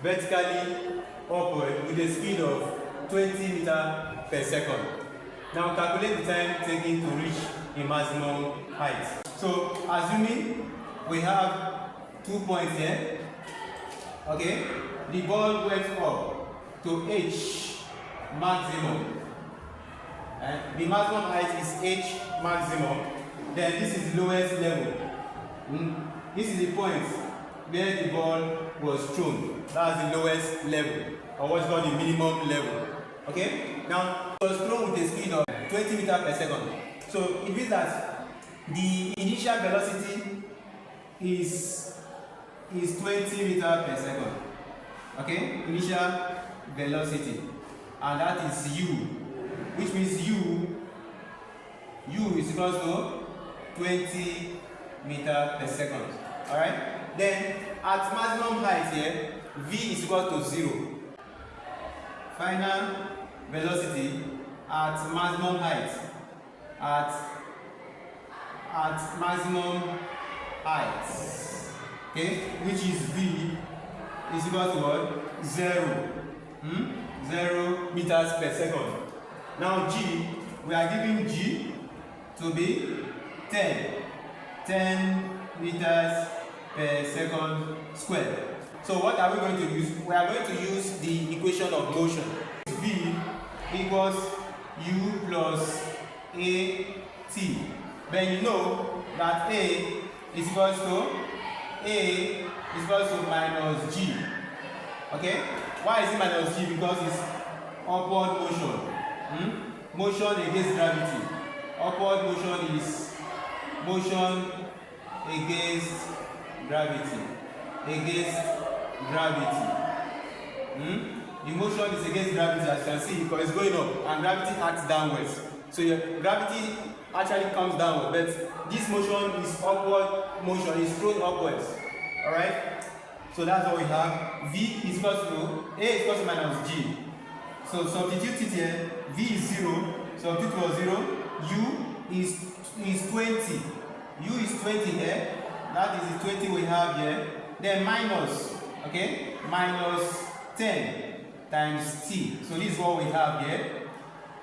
vertically upward with a speed of 20 meters per second. Now calculate the time taken to reach a maximum height. So assuming we have 2 points here, okay, the ball went up to H maximum, and the maximum height is H maximum, then this is the lowest level. This is the point where the ball was thrown. That's the lowest level, or what's called the minimum level. Okay, now it was thrown with a speed of 20 meters per second. So it means that the initial velocity is 20 meters per second. Okay, initial velocity, and that is u, which means u is equal to 20 meters per second. All right. Then at maximum height here, v is equal to 0. Final velocity at maximum height, at maximum height, okay, which is v is equal to what? 0. 0 meters per second. Now g, we are giving g to be 10 meters per second squared. So what are we going to use? We are going to use the equation of motion. V equals u plus at. Then you know that a is equals to minus g. Okay? Why is it minus g? Because it's upward motion. Motion against gravity. Upward motion is motion against gravity. The motion is against gravity, as you can see, because it's going up and gravity acts downwards. So your gravity actually comes downward, but this motion is upward motion, is thrown upwards. Alright? So that's what we have. V is equal to A is equal to minus G. So substitute it here. V is 0. Substitute for 0. U is 20. U is 20 here. That is the 20 we have here. Then minus, okay, minus 10 times t. So this is what we have here.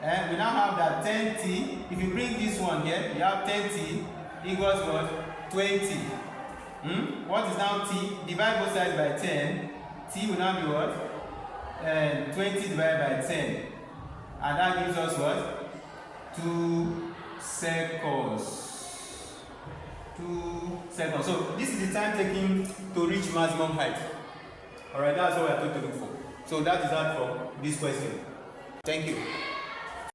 And we now have that 10t. If you bring this one here, you have 10t equals what? 20. What is now t? Divide both sides by 10. T will now be what? 20 divided by 10. And that gives us what? 2 seconds. 2 seconds. So this is the time taken to reach maximum height. Alright, that's what we are going to look for. So that is that for this question. Thank you.